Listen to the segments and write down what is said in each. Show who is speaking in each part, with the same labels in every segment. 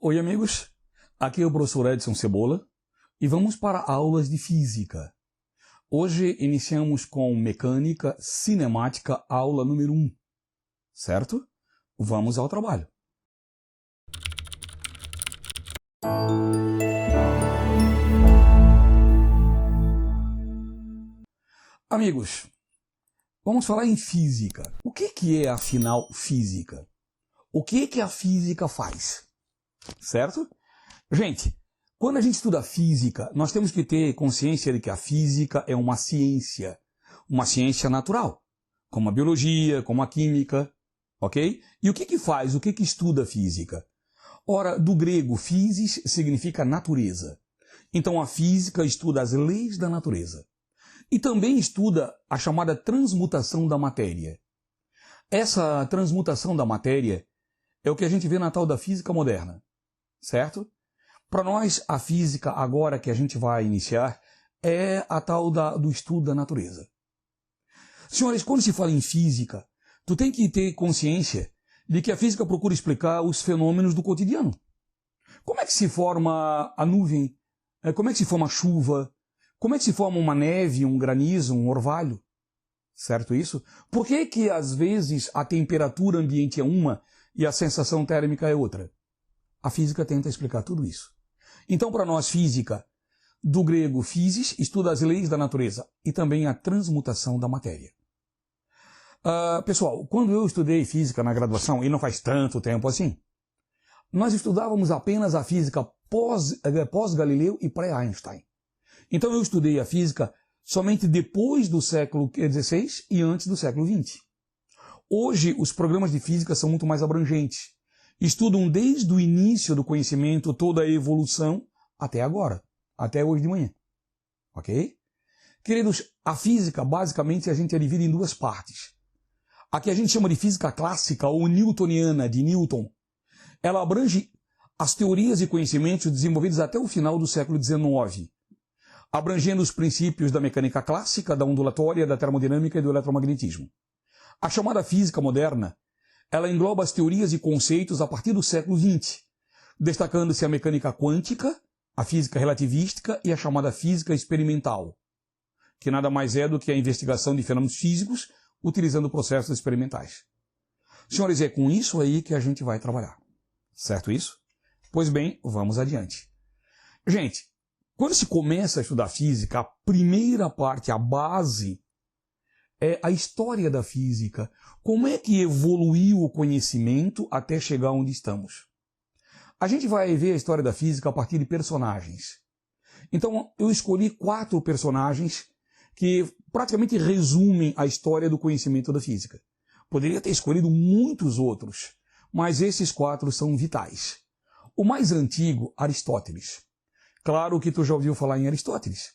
Speaker 1: Oi, amigos. Aqui é o professor Edson Cebola e vamos para aulas de física. Hoje iniciamos com mecânica cinemática, aula número 1. Certo? Vamos ao trabalho. Amigos, vamos falar em física. O que é, afinal, física? O que a física faz? Certo? Gente, quando a gente estuda física, nós temos que ter consciência de que a física é uma ciência natural, como a biologia, como a química, ok? E o que faz? O que estuda a física? Ora, do grego, physis significa natureza. Então a física estuda as leis da natureza. E também estuda a chamada transmutação da matéria. Essa transmutação da matéria é o que a gente vê na tal da física moderna, certo? Para nós, a física, agora que a gente vai iniciar, é a tal do estudo da natureza. Senhores, quando se fala em física, tu tem que ter consciência de que a física procura explicar os fenômenos do cotidiano. Como é que se forma a nuvem? Como é que se forma a chuva? Como é que se forma uma neve, um granizo, um orvalho? Certo isso? Por que às vezes a temperatura ambiente é uma e a sensação térmica é outra? A física tenta explicar tudo isso. Então, para nós, física, do grego physis, estuda as leis da natureza e também a transmutação da matéria. Pessoal, quando eu estudei física na graduação, e não faz tanto tempo assim, nós estudávamos apenas a física pós-Galileu e pré-Einstein. Então eu estudei a física somente depois do século XVI e antes do século XX. Hoje, os programas de física são muito mais abrangentes. Estudam desde o início do conhecimento toda a evolução até agora, até hoje de manhã. Ok? Queridos, a física, basicamente, a gente divide em duas partes. A que a gente chama de física clássica ou newtoniana, de Newton, ela abrange as teorias e conhecimentos desenvolvidos até o final do século XIX, abrangendo os princípios da mecânica clássica, da ondulatória, da termodinâmica e do eletromagnetismo. A chamada física moderna, ela engloba as teorias e conceitos a partir do século XX, destacando-se a mecânica quântica, a física relativística e a chamada física experimental, que nada mais é do que a investigação de fenômenos físicos utilizando processos experimentais. Senhores, é com isso aí que a gente vai trabalhar. Certo isso? Pois bem, vamos adiante. Gente, quando se começa a estudar física, a primeira parte, a base, é a história da física. Como é que evoluiu o conhecimento até chegar onde estamos? A gente vai ver a história da física a partir de personagens. Então, eu escolhi 4 personagens que praticamente resumem a história do conhecimento da física. Poderia ter escolhido muitos outros, mas esses 4 são vitais. O mais antigo, Aristóteles. Claro que tu já ouviu falar em Aristóteles.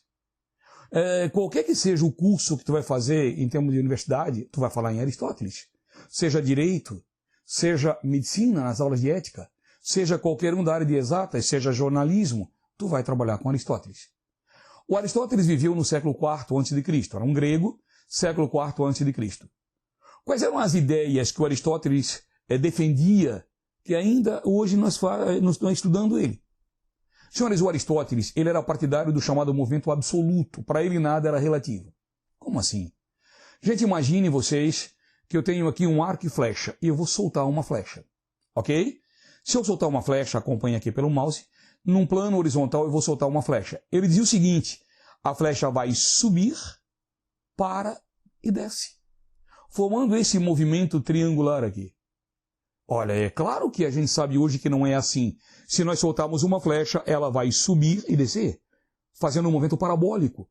Speaker 1: Qualquer que seja o curso que tu vai fazer em termos de universidade, tu vai falar em Aristóteles. Seja direito, seja medicina nas aulas de ética, seja qualquer um da área de exatas, seja jornalismo, tu vai trabalhar com Aristóteles. O Aristóteles viveu no século IV a.C., era um grego, século IV a.C. Quais eram as ideias que o Aristóteles defendia, que ainda hoje nós estamos estudando ele? Senhores, o Aristóteles, ele era partidário do chamado movimento absoluto. Para ele nada era relativo. Como assim? Gente, imagine vocês que eu tenho aqui um arco e flecha e eu vou soltar uma flecha. Ok? Se eu soltar uma flecha, acompanhe aqui pelo mouse, num plano horizontal eu vou soltar uma flecha. Ele dizia o seguinte, a flecha vai subir, para e desce, formando esse movimento triangular aqui. Olha, é claro que a gente sabe hoje que não é assim. Se nós soltarmos uma flecha, ela vai subir e descer, fazendo um movimento parabólico.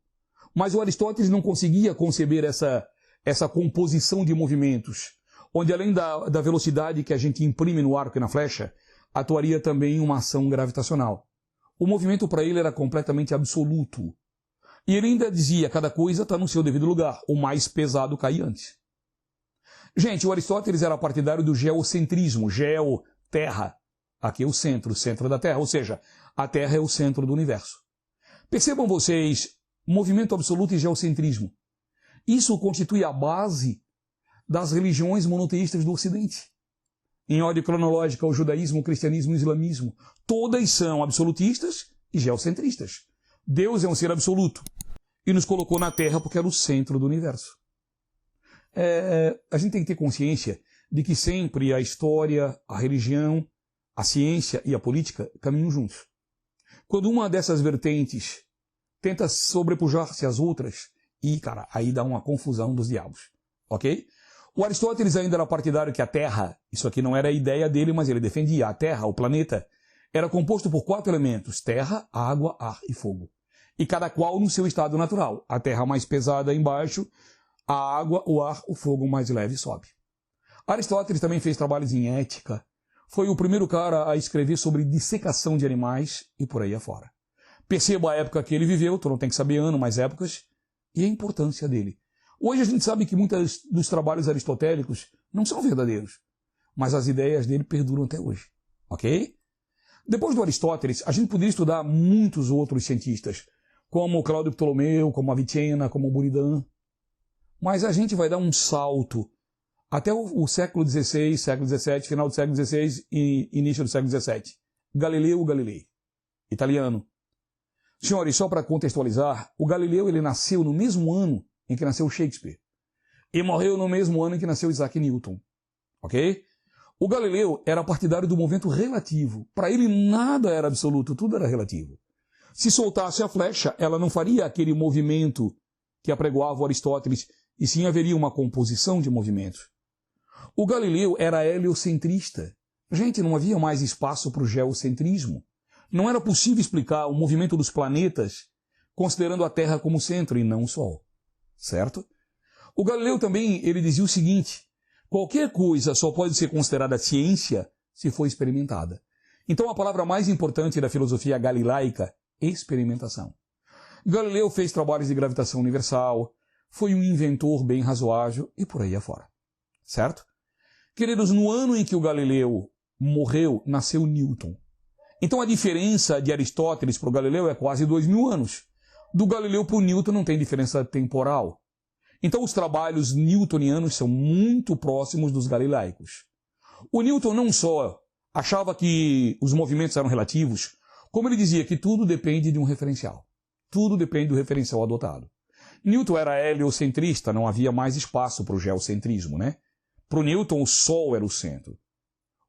Speaker 1: Mas o Aristóteles não conseguia conceber essa composição de movimentos, onde além da velocidade que a gente imprime no arco e na flecha, atuaria também uma ação gravitacional. O movimento para ele era completamente absoluto. E ele ainda dizia, cada coisa está no seu devido lugar, o mais pesado cai antes. Gente, o Aristóteles era partidário do geocentrismo, terra. Aqui é o centro da Terra, ou seja, a Terra é o centro do universo. Percebam vocês, movimento absoluto e geocentrismo. Isso constitui a base das religiões monoteístas do Ocidente. em ordem cronológica, o judaísmo, o cristianismo e o islamismo. Todas são absolutistas e geocentristas. Deus é um ser absoluto e nos colocou na Terra porque era o centro do universo. A gente tem que ter consciência de que sempre a história, a religião, a ciência e a política caminham juntos. Quando uma dessas vertentes tenta sobrepujar-se às outras, aí dá uma confusão dos diabos, ok? O Aristóteles ainda era partidário que a Terra, isso aqui não era a ideia dele, mas ele defendia, a Terra, o planeta, era composto por 4 elementos, terra, água, ar e fogo. E cada qual no seu estado natural. A terra mais pesada embaixo, a água, o ar, o fogo mais leve sobe. Aristóteles também fez trabalhos em ética, foi o primeiro cara a escrever sobre dissecação de animais e por aí afora. Perceba a época que ele viveu, tu não tem que saber ano, mas épocas, e a importância dele. Hoje a gente sabe que muitos dos trabalhos aristotélicos não são verdadeiros, mas as ideias dele perduram até hoje, ok? Depois do Aristóteles, a gente poderia estudar muitos outros cientistas, como Cláudio Ptolomeu, como Avicenna, como Buridan, mas a gente vai dar um salto até o século XVI, século XVII, final do século XVI e início do século XVII. Galileu Galilei, italiano. Senhores, só para contextualizar, o Galileu ele nasceu no mesmo ano em que nasceu Shakespeare e morreu no mesmo ano em que nasceu Isaac Newton, ok? O Galileu era partidário do movimento relativo. Para ele nada era absoluto, tudo era relativo. Se soltasse a flecha, ela não faria aquele movimento que apregoava o Aristóteles, e sim haveria uma composição de movimentos. O Galileu era heliocentrista. Gente, não havia mais espaço para o geocentrismo. Não era possível explicar o movimento dos planetas considerando a Terra como centro e não o Sol. Certo? O Galileu também ele dizia o seguinte: qualquer coisa só pode ser considerada ciência se for experimentada. Então a palavra mais importante da filosofia galilaica é experimentação. Galileu fez trabalhos de gravitação universal, foi um inventor bem razoável e por aí afora. Certo? Queridos, no ano em que o Galileu morreu, nasceu Newton. Então a diferença de Aristóteles para o Galileu é quase 2000 anos. Do Galileu para o Newton não tem diferença temporal. Então os trabalhos newtonianos são muito próximos dos galileicos. O Newton não só achava que os movimentos eram relativos, como ele dizia que tudo depende de um referencial. Tudo depende do referencial adotado. Newton era heliocentrista, não havia mais espaço para o geocentrismo, né? Para o Newton, o Sol era o centro.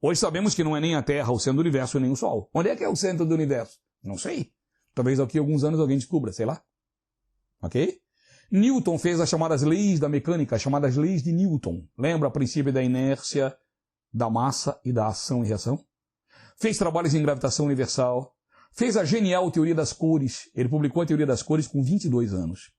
Speaker 1: Hoje sabemos que não é nem a Terra o centro do universo, nem o Sol. Onde é que é o centro do universo? Não sei. Talvez daqui a alguns anos alguém descubra, sei lá. Ok? Newton fez as chamadas leis da mecânica, as chamadas leis de Newton. Lembra o princípio da inércia, da massa e da ação e reação? Fez trabalhos em gravitação universal. Fez a genial teoria das cores. Ele publicou a teoria das cores com 22 anos.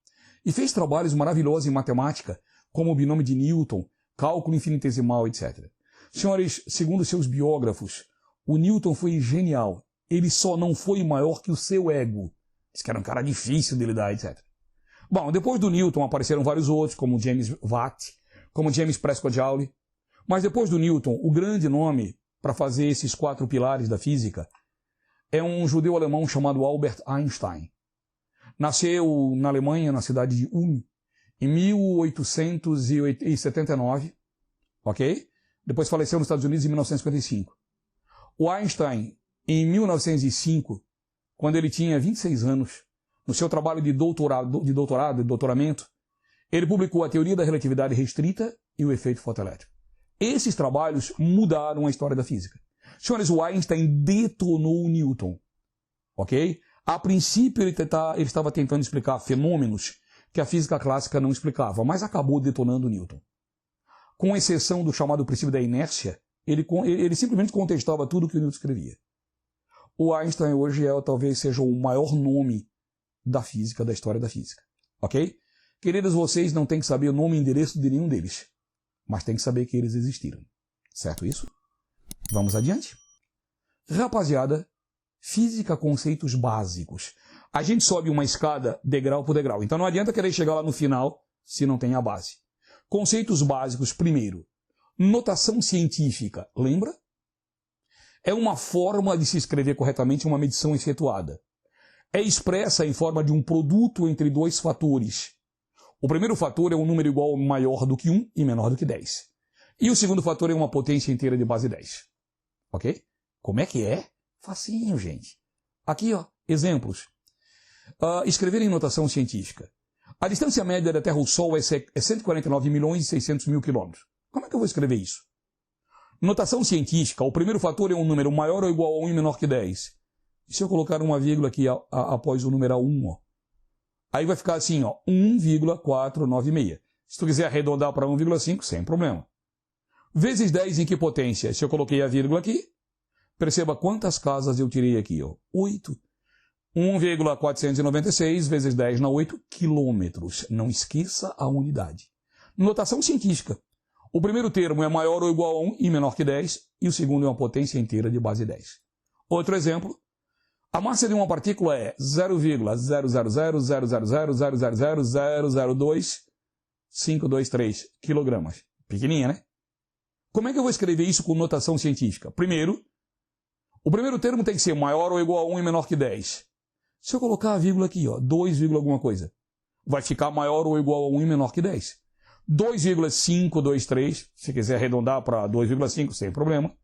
Speaker 1: E fez trabalhos maravilhosos em matemática, como o binômio de Newton, cálculo infinitesimal, etc. Senhores, segundo seus biógrafos, o Newton foi genial. Ele só não foi maior que o seu ego. Diz que era um cara difícil de lidar, etc. Bom, depois do Newton apareceram vários outros, como James Watt, como James Prescott Joule. Mas depois do Newton, o grande nome para fazer esses 4 pilares da física é um judeu alemão chamado Albert Einstein. Nasceu na Alemanha, na cidade de Ulm, em 1879, ok? Depois faleceu nos Estados Unidos em 1955. O Einstein, em 1905, quando ele tinha 26 anos, no seu trabalho de doutoramento, ele publicou a teoria da relatividade restrita e o efeito fotoelétrico. Esses trabalhos mudaram a história da física. Senhores, o Einstein detonou o Newton, ok? A princípio ele estava tentando explicar fenômenos que a física clássica não explicava, mas acabou detonando o Newton. Com exceção do chamado princípio da inércia, ele simplesmente contestava tudo que o Newton escrevia. O Einstein hoje talvez seja o maior nome da física, da história da física. Ok? Queridos, vocês não têm que saber o nome e endereço de nenhum deles, mas têm que saber que eles existiram. Certo isso? Vamos adiante? Rapaziada, física, conceitos básicos. A gente sobe uma escada degrau por degrau, então não adianta querer chegar lá no final se não tem a base. Conceitos básicos, primeiro. Notação científica, lembra? É uma forma de se escrever corretamente uma medição efetuada. É expressa em forma de um produto entre 2 fatores. O primeiro fator é um número igual ou maior do que 1 e menor do que 10. E o segundo fator é uma potência inteira de base 10. Ok? Como é que é? Facinho, gente. Aqui, ó, exemplos. Escrever em notação científica. A distância média da Terra ao Sol é 149 milhões e 600 mil quilômetros. Como é que eu vou escrever isso? Notação científica, o primeiro fator é um número maior ou igual a 1 e menor que 10. E se eu colocar uma vírgula aqui após o numeral 1, ó, aí vai ficar assim, ó, 1,496. Se tu quiser arredondar para 1,5, sem problema. Vezes 10 em que potência? Se eu coloquei a vírgula aqui, perceba quantas casas eu tirei aqui, ó, 8. 1,496 vezes 10 na 8 quilômetros. Não esqueça a unidade. Notação científica. O primeiro termo é maior ou igual a 1 e menor que 10, e o segundo é uma potência inteira de base 10. Outro exemplo. A massa de uma partícula é 0,0000000000002,523 quilogramas. Pequenininha, né? Como é que eu vou escrever isso com notação científica? Primeiro, o primeiro termo tem que ser maior ou igual a 1 e menor que 10. Se eu colocar a vírgula aqui, ó, 2, alguma coisa, vai ficar maior ou igual a 1 e menor que 10. 2,523, se quiser arredondar para 2,5, sem problema.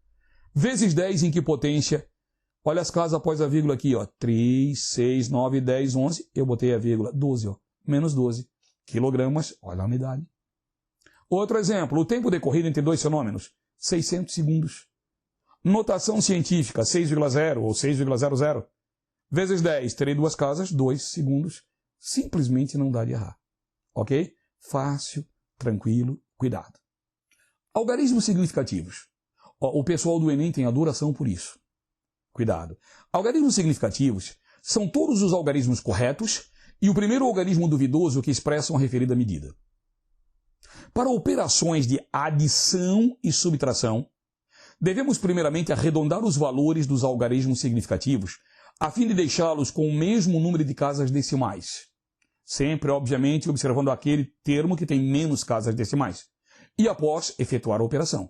Speaker 1: Vezes 10 em que potência? Olha as casas após a vírgula aqui, ó. 3, 6, 9, 10, 11. Eu botei a vírgula 12, ó. Menos 12 quilogramas. Olha a unidade. Outro exemplo. O tempo decorrido entre dois fenômenos. 600 segundos. Notação científica. 6,0 ou 6,00. Vezes 10. Terei duas casas. 2 segundos. Simplesmente não dá de errar. Ok? Fácil, tranquilo, cuidado. Algarismos significativos. O pessoal do Enem tem adoração por isso. Cuidado. Algarismos significativos são todos os algarismos corretos e o primeiro algarismo duvidoso que expressam a referida medida. Para operações de adição e subtração, devemos primeiramente arredondar os valores dos algarismos significativos a fim de deixá-los com o mesmo número de casas decimais. Sempre, obviamente, observando aquele termo que tem menos casas decimais. E após efetuar a operação.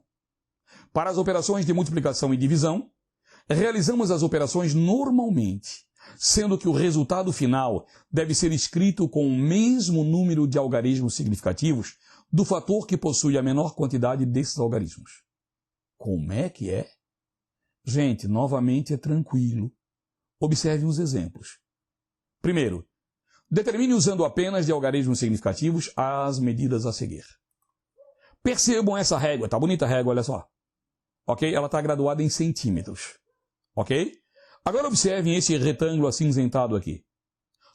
Speaker 1: Para as operações de multiplicação e divisão, realizamos as operações normalmente, sendo que o resultado final deve ser escrito com o mesmo número de algarismos significativos do fator que possui a menor quantidade desses algarismos. Como é que é? Gente, novamente é tranquilo. Observe os exemplos. Primeiro, determine usando apenas de algarismos significativos as medidas a seguir. Percebam essa régua, tá bonita a régua, olha só. Ok? Ela está graduada em centímetros. Ok? Agora observem esse retângulo acinzentado aqui.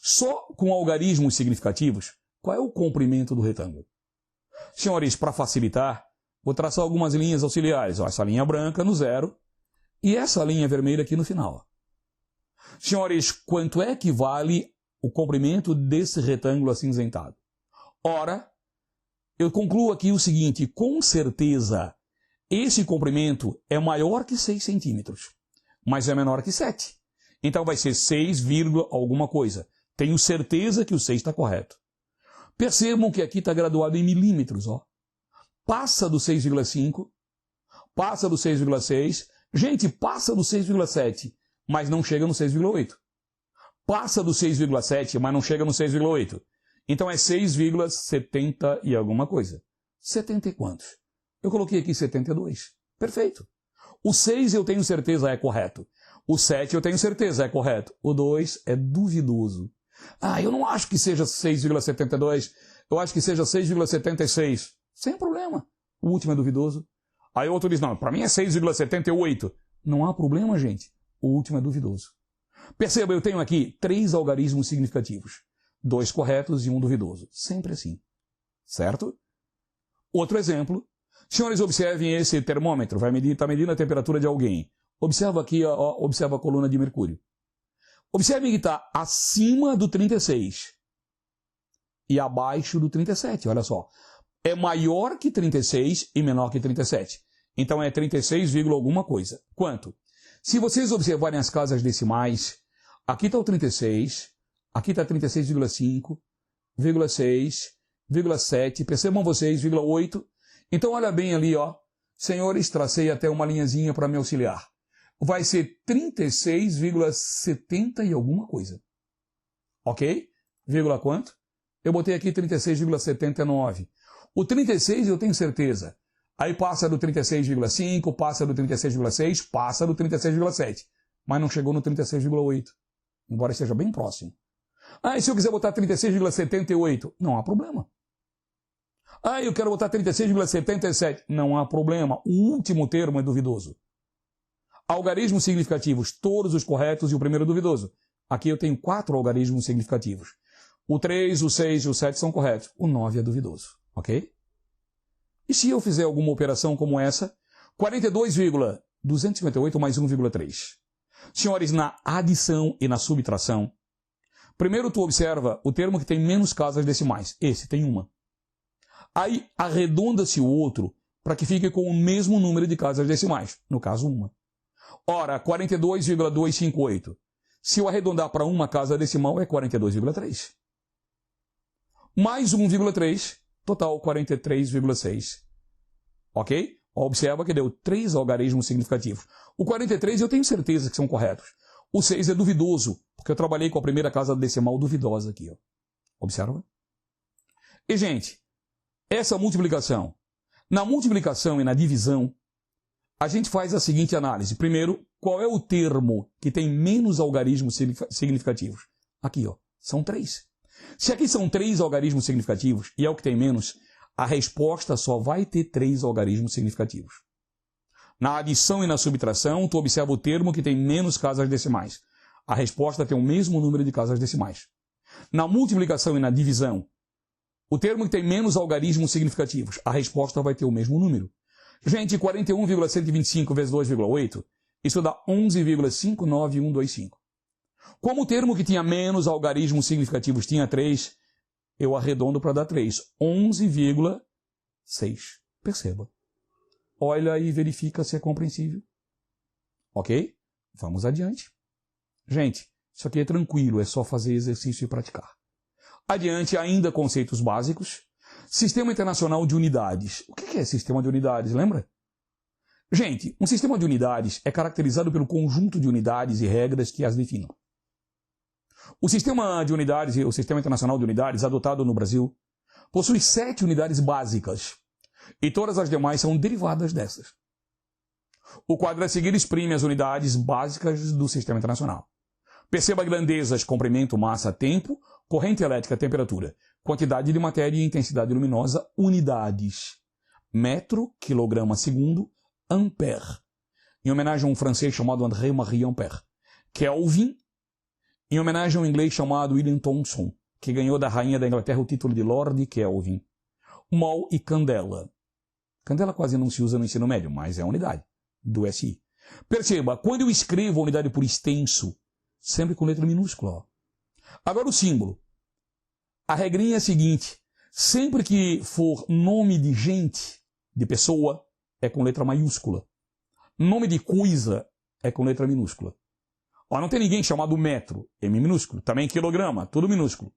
Speaker 1: Só com algarismos significativos, qual é o comprimento do retângulo? Senhores, para facilitar, vou traçar algumas linhas auxiliares. Ó, essa linha branca no zero e essa linha vermelha aqui no final. Senhores, quanto é que vale o comprimento desse retângulo acinzentado? Ora, eu concluo aqui o seguinte, com certeza, esse comprimento é maior que 6 centímetros. Mas é menor que 7. Então vai ser 6, alguma coisa. Tenho certeza que o 6 está correto. Percebam que aqui está graduado em milímetros. Ó. Passa do 6,5, passa do 6,6. Gente, passa do 6,7, mas não chega no 6,8. Passa do 6,7, mas não chega no 6,8. Então é 6,70 e alguma coisa. 70 e quantos? Eu coloquei aqui 72. Perfeito. O 6 eu tenho certeza é correto. O 7 eu tenho certeza é correto. O 2 é duvidoso. Eu não acho que seja 6,72. Eu acho que seja 6,76. Sem problema. O último é duvidoso. Aí outro diz, não, para mim é 6,78. Não há problema, gente. O último é duvidoso. Perceba, eu tenho aqui 3 algarismos significativos. 2 corretos e 1 duvidoso. Sempre assim. Certo? Outro exemplo. Senhores, observem esse termômetro, está medindo a temperatura de alguém. Observa aqui, ó, observa a coluna de mercúrio. Observem que está acima do 36 e abaixo do 37, olha só. É maior que 36 e menor que 37. Então é 36, alguma coisa. Quanto? Se vocês observarem as casas decimais, aqui está o 36, aqui está 36,5, 6, 7, percebam vocês, 8. Então, olha bem ali, ó. Senhores, tracei até uma linhazinha para me auxiliar. Vai ser 36,70 e alguma coisa. Ok? Vírgula quanto? Eu botei aqui 36,79. O 36 eu tenho certeza. Aí passa do 36,5, passa do 36,6, passa do 36,7. Mas não chegou no 36,8. Embora esteja bem próximo. Ah, e se eu quiser botar 36,78? Não há problema. Ah, eu quero botar 36,77. Não há problema. O último termo é duvidoso. Algarismos significativos, todos os corretos e o primeiro duvidoso. Aqui eu tenho 4 algarismos significativos. O 3, o 6 e o 7 são corretos. O 9 é duvidoso. Ok? E se eu fizer alguma operação como essa? 42,258 mais 1,3. Senhores, na adição e na subtração, primeiro tu observa o termo que tem menos casas decimais. Esse tem uma. Aí arredonda-se o outro para que fique com o mesmo número de casas decimais. No caso, uma. Ora, 42,258. Se eu arredondar para uma casa decimal, é 42,3. Mais 1,3, total 43,6. Ok? Observa que deu 3 algarismos significativos. O 43 eu tenho certeza que são corretos. O 6 é duvidoso, porque eu trabalhei com a primeira casa decimal duvidosa aqui. Ó. Observa? E, gente, essa multiplicação. Na multiplicação e na divisão, a gente faz a seguinte análise. Primeiro, qual é o termo que tem menos algarismos significativos? Aqui, ó, são 3. Se aqui são 3 algarismos significativos e é o que tem menos, a resposta só vai ter 3 algarismos significativos. Na adição e na subtração, tu observa o termo que tem menos casas decimais. A resposta tem o mesmo número de casas decimais. Na multiplicação e na divisão, o termo que tem menos algarismos significativos. A resposta vai ter o mesmo número. Gente, 41,125 vezes 2,8, isso dá 11,59125. Como o termo que tinha menos algarismos significativos tinha 3, eu arredondo para dar 3. 11,6. Perceba. Olha e verifica se é compreensível. Ok? Vamos adiante. Gente, isso aqui é tranquilo, é só fazer exercício e praticar. Adiante, ainda conceitos básicos. Sistema Internacional de Unidades. O que é sistema de unidades, lembra? Gente, um sistema de unidades é caracterizado pelo conjunto de unidades e regras que as definam. O sistema de unidades, o Sistema Internacional de Unidades, adotado no Brasil, possui 7 unidades básicas, e todas as demais são derivadas dessas. O quadro a seguir exprime as unidades básicas do Sistema Internacional. Perceba grandezas, comprimento, massa, tempo, corrente elétrica, temperatura, quantidade de matéria e intensidade luminosa, unidades. Metro, quilograma, segundo, ampere. Em homenagem a um francês chamado André-Marie Ampère. Kelvin, em homenagem a um inglês chamado William Thomson, que ganhou da rainha da Inglaterra o título de Lord Kelvin. Mol e candela. Candela quase não se usa no ensino médio, mas é a unidade do SI. Perceba, quando eu escrevo a unidade por extenso, sempre com letra minúscula. Ó. Agora o símbolo. A regrinha é a seguinte, sempre que for nome de gente, de pessoa, é com letra maiúscula. Nome de coisa é com letra minúscula. Ó, não tem ninguém chamado metro, M minúsculo. Também quilograma, tudo minúsculo.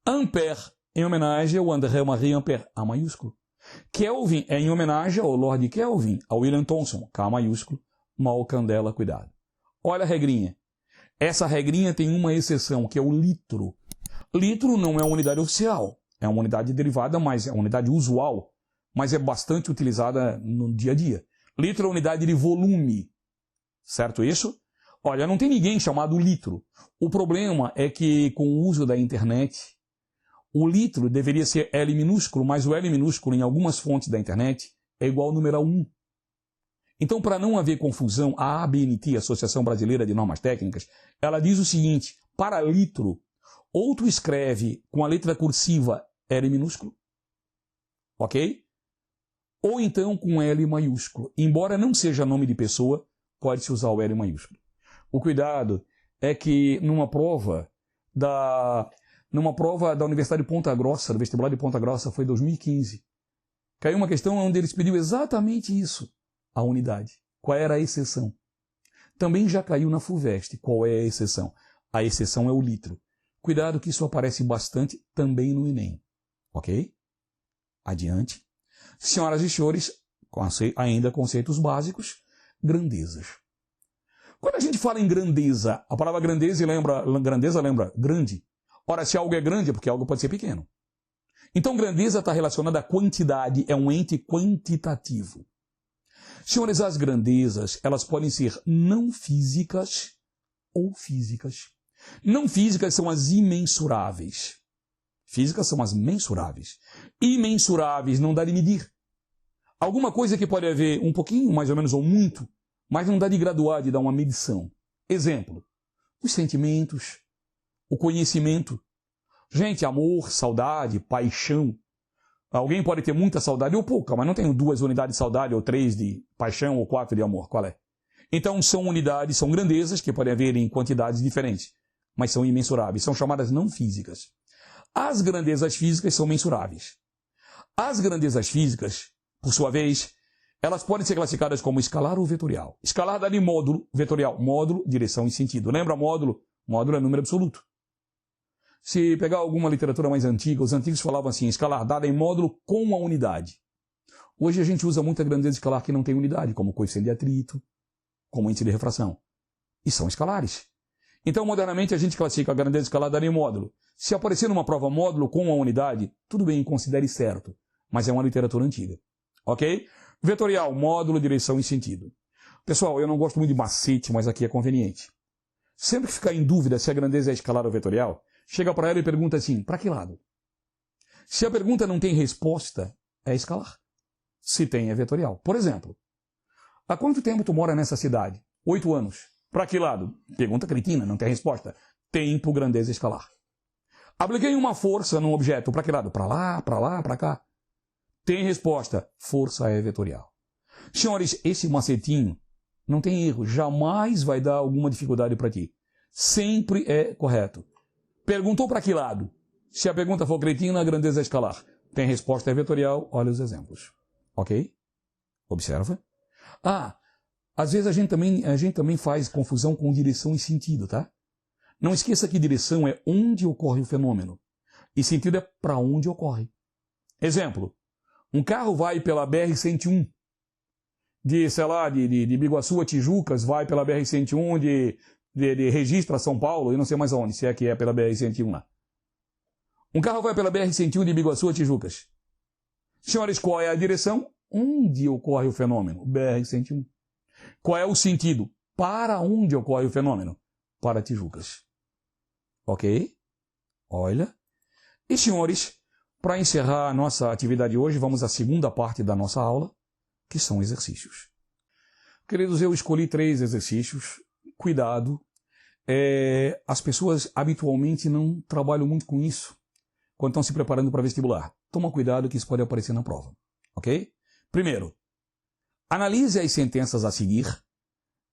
Speaker 1: Ampère, em homenagem ao André-Marie Ampère, A maiúsculo. Kelvin é em homenagem ao Lord Kelvin, ao William Thomson, K maiúsculo. Mol, candela, cuidado. Olha a regrinha. Essa regrinha tem uma exceção, que é o litro. Litro não é uma unidade oficial. É uma unidade derivada, mas é uma unidade usual. Mas é bastante utilizada no dia a dia. Litro é unidade de volume. Certo isso? Olha, não tem ninguém chamado litro. O problema é que, com o uso da internet, o litro deveria ser L minúsculo, mas o L minúsculo, em algumas fontes da internet, é igual ao numeral 1. Então, para não haver confusão, a ABNT, Associação Brasileira de Normas Técnicas, ela diz o seguinte, para litro, ou tu escreve com a letra cursiva L minúsculo, ok? Ou então com L maiúsculo. Embora não seja nome de pessoa, pode-se usar o L maiúsculo. O cuidado é que numa prova da Universidade de Ponta Grossa, do vestibular de Ponta Grossa, foi 2015, caiu uma questão onde eles pediu exatamente isso, a unidade. Qual era a exceção? Também já caiu na FUVEST. Qual é a exceção? A exceção é o litro. Cuidado que isso aparece bastante também no Enem. Ok? Adiante. Senhoras e senhores, ainda conceitos básicos, grandezas. Quando a gente fala em grandeza, a palavra grandeza lembra grande. Ora, se algo é grande é porque algo pode ser pequeno. Então, grandeza está relacionada à quantidade, é um ente quantitativo. Senhores, as grandezas, elas podem ser não físicas ou físicas. Não físicas são as imensuráveis. Físicas são as mensuráveis. Imensuráveis não dá de medir. Alguma coisa que pode haver um pouquinho, mais ou menos, ou muito, mas não dá de graduar, de dar uma medição. Exemplo, os sentimentos, o conhecimento. Gente, amor, saudade, paixão. Alguém pode ter muita saudade ou pouca, mas não tenho 2 unidades de saudade, ou 3 de paixão, ou 4 de amor. Qual é? Então são unidades, são grandezas que podem haver em quantidades diferentes, mas são imensuráveis, são chamadas não físicas. As grandezas físicas são mensuráveis. As grandezas físicas, por sua vez, elas podem ser classificadas como escalar ou vetorial. Escalar dá de módulo, vetorial, módulo, direção e sentido. Lembra módulo? Módulo é número absoluto. Se pegar alguma literatura mais antiga, os antigos falavam assim, escalar dada em módulo com a unidade. Hoje a gente usa muita grandeza escalar que não tem unidade, como coeficiente de atrito, como índice de refração. E são escalares. Então, modernamente, a gente classifica a grandeza escalar dada em módulo. Se aparecer numa prova módulo com a unidade, tudo bem, considere certo. Mas é uma literatura antiga. Ok? Vetorial, módulo, direção e sentido. Pessoal, eu não gosto muito de macete, mas aqui é conveniente. Sempre que ficar em dúvida se a grandeza é escalar ou vetorial, chega para ela e pergunta assim, para que lado? Se a pergunta não tem resposta, é escalar. Se tem, é vetorial. Por exemplo, há quanto tempo tu mora nessa cidade? 8 anos. Para que lado? Pergunta cretina, não tem resposta. Tempo, grandeza, escalar. Apliquei uma força num objeto. Para que lado? Para lá, para cá. Tem resposta. Força é vetorial. Senhores, esse macetinho não tem erro. Jamais vai dar alguma dificuldade para ti. Sempre é correto. Perguntou para que lado? Se a pergunta for cretina, a grandeza é escalar. Tem resposta é vetorial. Olha os exemplos. Ok? Observa. Às vezes a gente também faz confusão com direção e sentido, tá? Não esqueça que direção é onde ocorre o fenômeno. E sentido é para onde ocorre. Exemplo. Um carro vai pela BR-101 de Biguaçu a Tijucas, vai pela BR-101 de Registro a São Paulo, e não sei mais aonde, se é que é pela BR-101 lá. Um carro vai pela BR-101 de Biguaçu a Tijucas. Senhores, qual é a direção? Onde ocorre o fenômeno? BR-101. Qual é o sentido? Para onde ocorre o fenômeno? Para Tijucas. Ok? Olha. E, senhores, para encerrar a nossa atividade hoje, vamos à segunda parte da nossa aula, que são exercícios. Queridos, eu escolhi 3 exercícios. Cuidado. As pessoas habitualmente não trabalham muito com isso quando estão se preparando para vestibular. Toma cuidado que isso pode aparecer na prova. Ok? Primeiro, analise as sentenças a seguir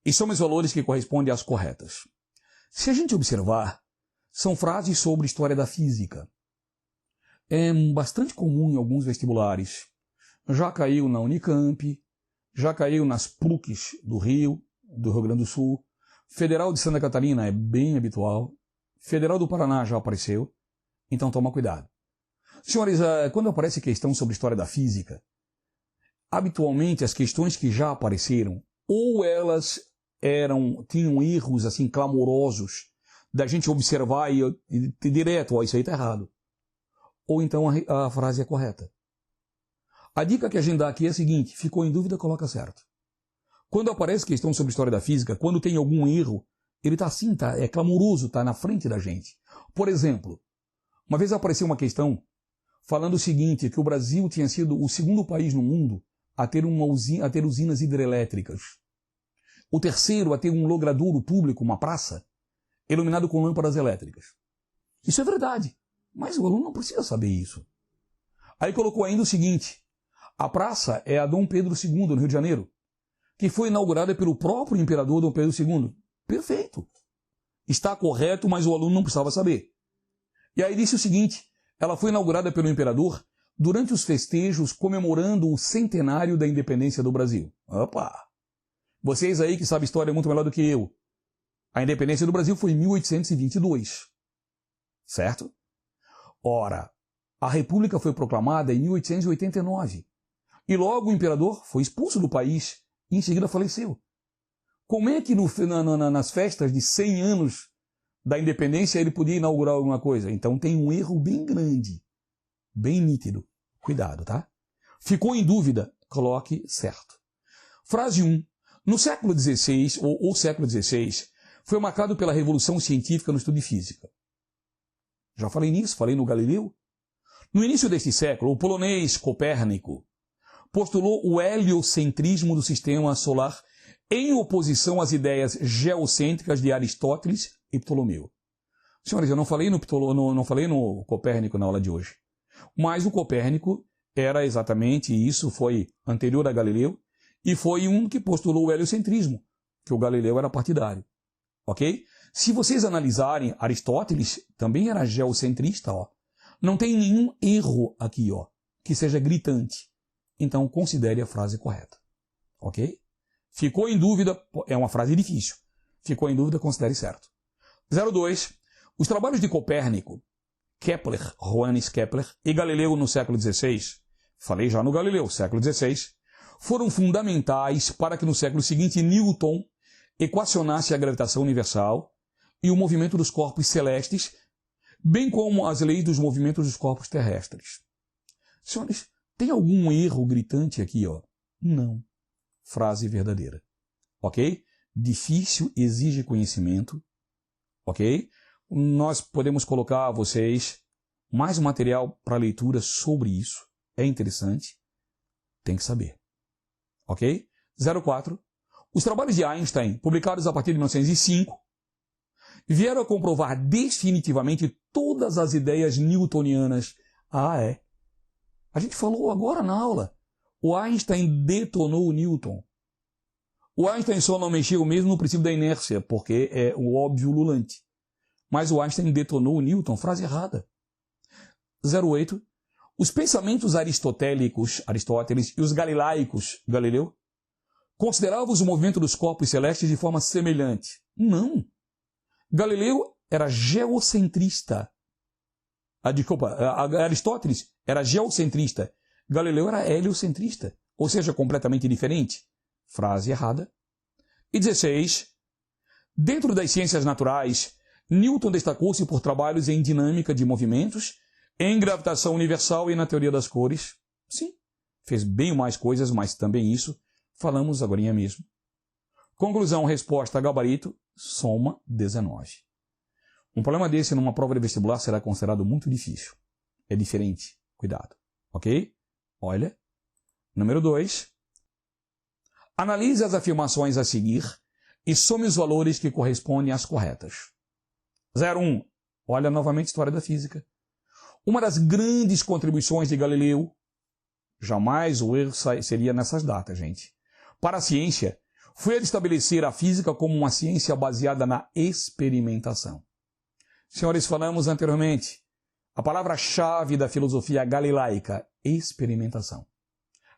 Speaker 1: e some os valores que correspondem às corretas. Se a gente observar, são frases sobre história da física. É bastante comum em alguns vestibulares. Já caiu na Unicamp, já caiu nas PUCs do Rio Grande do Sul. Federal de Santa Catarina é bem habitual. Federal do Paraná já apareceu. Então toma cuidado. Senhores, quando aparece questão sobre história da física, habitualmente as questões que já apareceram, ou elas tinham erros assim clamorosos da gente observar e direto, isso aí está errado. Ou então a frase é correta. A dica que a gente dá aqui é a seguinte, ficou em dúvida, coloca certo. Quando aparece questão sobre história da física, quando tem algum erro, ele está assim, é clamoroso, está na frente da gente. Por exemplo, uma vez apareceu uma questão falando o seguinte, que o Brasil tinha sido o segundo país no mundo a ter usinas hidrelétricas. O terceiro a ter um logradouro público, uma praça, iluminado com lâmpadas elétricas. Isso é verdade, mas o aluno não precisa saber isso. Aí colocou ainda o seguinte, a praça é a Dom Pedro II, no Rio de Janeiro, que foi inaugurada pelo próprio imperador Dom Pedro II. Perfeito. Está correto, mas o aluno não precisava saber. E aí disse o seguinte, ela foi inaugurada pelo imperador durante os festejos comemorando o centenário da independência do Brasil. Opa! Vocês aí que sabem história muito melhor do que eu. A independência do Brasil foi em 1822. Certo? Ora, a República foi proclamada em 1889. E logo o imperador foi expulso do país e em seguida faleceu. Como é que nas festas de 100 anos da independência ele podia inaugurar alguma coisa? Então tem um erro bem grande. bem nítido. Cuidado, tá? Ficou em dúvida? Coloque certo. Frase 1. No século XVI, ou século XVI, foi marcado pela revolução científica no estudo de física. Já falei nisso, falei no Galileu. No início deste século, o polonês Copérnico postulou o heliocentrismo do sistema solar em oposição às ideias geocêntricas de Aristóteles e Ptolomeu. Senhores, eu não falei no Copérnico na aula de hoje. Mas o Copérnico era exatamente isso, foi anterior a Galileu, e foi um que postulou o heliocentrismo, que o Galileu era partidário. Ok? Se vocês analisarem, Aristóteles também era geocentrista, ó. Não tem nenhum erro aqui, ó, que seja gritante. Então, considere a frase correta. Ok? Ficou em dúvida, é uma frase difícil. Ficou em dúvida, considere certo. 02. Os trabalhos de Copérnico, Kepler, Johannes Kepler, e Galileu no século XVI, falei já no Galileu, século XVI, foram fundamentais para que no século seguinte Newton equacionasse a gravitação universal e o movimento dos corpos celestes, bem como as leis dos movimentos dos corpos terrestres. Senhores, tem algum erro gritante aqui, ó? Não. Frase verdadeira. Ok? Difícil, exige conhecimento. Ok? Nós podemos colocar a vocês mais material para leitura sobre isso. É interessante. Tem que saber. Ok? 04. Os trabalhos de Einstein, publicados a partir de 1905, vieram a comprovar definitivamente todas as ideias newtonianas. Ah, é. A gente falou agora na aula. O Einstein detonou o Newton. O Einstein só não mexeu mesmo no princípio da inércia, porque é o óbvio ululante. Mas o Einstein detonou o Newton. Frase errada. 08. Os pensamentos aristotélicos, Aristóteles, e os galileicos, Galileu, consideravam o movimento dos corpos celestes de forma semelhante. Não. Galileu era geocentrista. Aristóteles era geocentrista. Galileu era heliocentrista. Ou seja, completamente diferente. Frase errada. E 16. Dentro das ciências naturais, Newton destacou-se por trabalhos em dinâmica de movimentos, em gravitação universal e na teoria das cores. Sim, fez bem mais coisas, mas também isso falamos agorinha mesmo. Conclusão, resposta, gabarito, soma 19. Um problema desse numa prova de vestibular será considerado muito difícil. É diferente. Cuidado. Ok? Olha. Número 2. Analise as afirmações a seguir e some os valores que correspondem às corretas. 01. Olha novamente a história da física. Uma das grandes contribuições de Galileu, jamais o erro seria nessas datas, gente, para a ciência, foi a de estabelecer a física como uma ciência baseada na experimentação. Senhores, falamos anteriormente, a palavra-chave da filosofia galilaica, experimentação.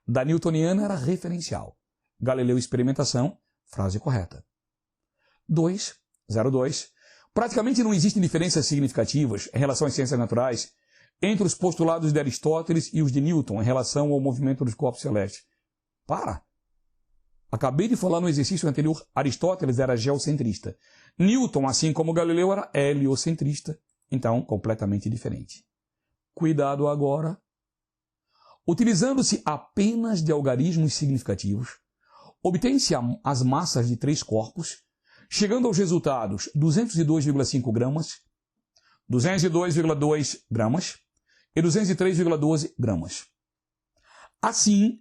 Speaker 1: Da newtoniana era referencial. Galileu, experimentação, frase correta. 02. Praticamente não existem diferenças significativas em relação às ciências naturais entre os postulados de Aristóteles e os de Newton em relação ao movimento dos corpos celestes. Para! Acabei de falar no exercício anterior, Aristóteles era geocentrista. Newton, assim como Galileu, era heliocentrista. Então, completamente diferente. Cuidado agora. Utilizando-se apenas de algarismos significativos, obtém-se as massas de 3 corpos, chegando aos resultados 202,5 gramas, 202,2 gramas e 203,12 gramas. Assim,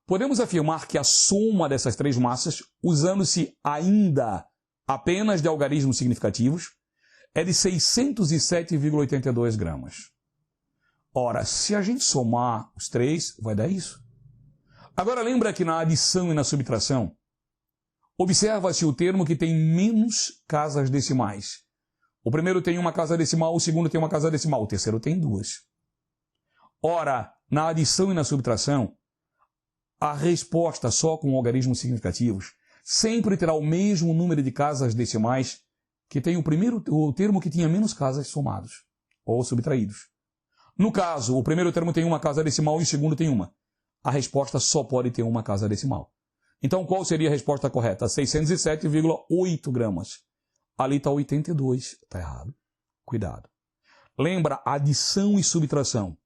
Speaker 1: podemos afirmar que a soma dessas 3 massas, usando-se ainda apenas de algarismos significativos, é de 607,82 gramas. Ora, se a gente somar os 3, vai dar isso. Agora lembra que na adição e na subtração, observa-se o termo que tem menos casas decimais. O primeiro tem uma casa decimal, o segundo tem uma casa decimal, o terceiro tem 2. Ora, na adição e na subtração, a resposta só com algarismos significativos sempre terá o mesmo número de casas decimais que tem o termo que tinha menos casas somados ou subtraídos. No caso, o primeiro termo tem uma casa decimal e o segundo tem uma. A resposta só pode ter uma casa decimal. Então, qual seria a resposta correta? 607,8 gramas. Ali está 82. Está errado. Cuidado. Lembra adição e subtração.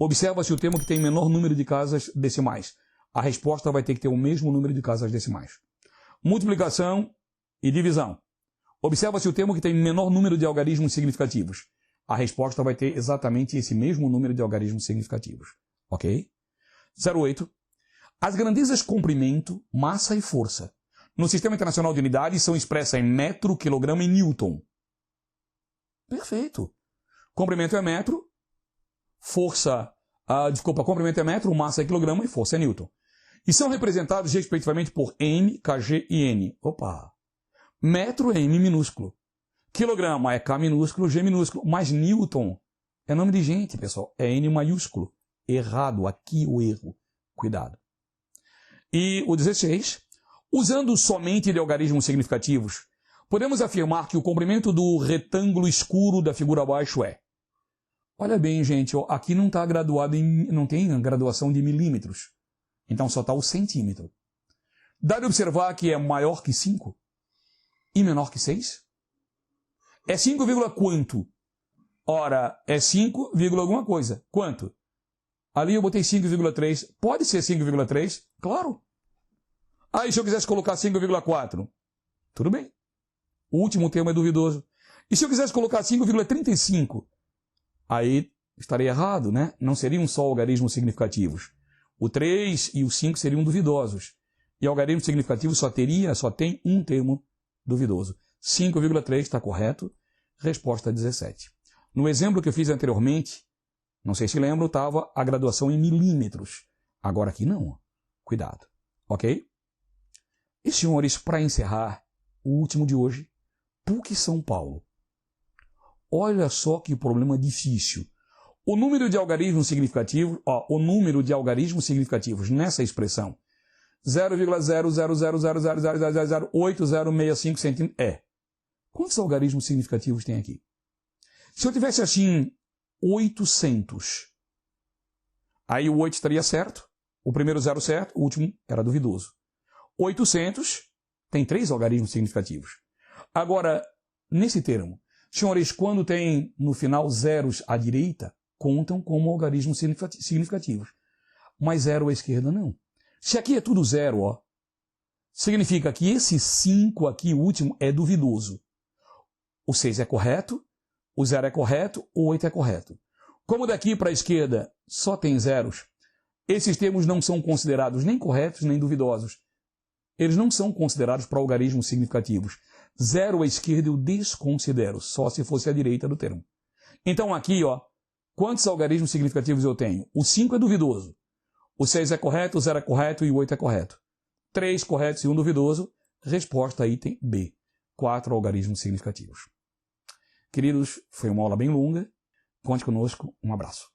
Speaker 1: Observa se o termo que tem menor número de casas decimais. A resposta vai ter que ter o mesmo número de casas decimais. Multiplicação e divisão. Observa se o termo que tem menor número de algarismos significativos. A resposta vai ter exatamente esse mesmo número de algarismos significativos. Ok? 08. As grandezas comprimento, massa e força no Sistema Internacional de Unidades são expressas em metro, quilograma e newton. Perfeito. Comprimento é metro, comprimento é metro, massa é quilograma e força é newton. E são representados respectivamente por M, kg e N. Opa! Metro é M minúsculo. Quilograma é K minúsculo, G minúsculo. Mas newton é nome de gente, pessoal. É N maiúsculo. Errado. Aqui o erro. Cuidado. E o 16. Usando somente de algarismos significativos, podemos afirmar que o comprimento do retângulo escuro da figura abaixo é. Olha bem, gente. Aqui não está graduado não tem a graduação de milímetros. Então só está o centímetro. Dá de observar que é maior que 5 e menor que 6? É 5, quanto? Ora, é 5, alguma coisa. Quanto? Ali eu botei 5,3. Pode ser 5,3? Claro. Aí se eu quisesse colocar 5,4? Tudo bem. O último termo é duvidoso. E se eu quisesse colocar 5,35? Aí estaria errado, né? Não seriam só algarismos significativos. O 3 e o 5 seriam duvidosos. E algarismo significativo só tem um termo duvidoso. 5,3 está correto. Resposta 17. No exemplo que eu fiz anteriormente, não sei se lembram, estava a graduação em milímetros. Agora aqui não. Cuidado. Ok? E, senhores, para encerrar, o último de hoje, PUC São Paulo. Olha só que problema difícil. O número de algarismos significativos, nessa expressão, 0,00000008065 centímetros, Quantos algarismos significativos tem aqui? Se eu tivesse assim 800, aí o 8 estaria certo, o primeiro 0 certo, o último era duvidoso. 800 tem 3 algarismos significativos. Agora, nesse termo, senhores, quando tem no final zeros à direita, contam como algarismos significativos. Mas 0 à esquerda não. Se aqui é tudo 0, significa que esse 5 aqui, o último, é duvidoso. O 6 é correto, o 0 é correto, o 8 é correto. Como daqui para a esquerda só tem zeros, esses termos não são considerados nem corretos nem duvidosos. Eles não são considerados para algarismos significativos. 0 à esquerda eu desconsidero, só se fosse à direita do termo. Então aqui, quantos algarismos significativos eu tenho? O 5 é duvidoso. O 6 é correto, o 0 é correto e o 8 é correto. 3 corretos e 1 duvidoso. Resposta item B. 4 algarismos significativos. Queridos, foi uma aula bem longa. Conte conosco. Um abraço.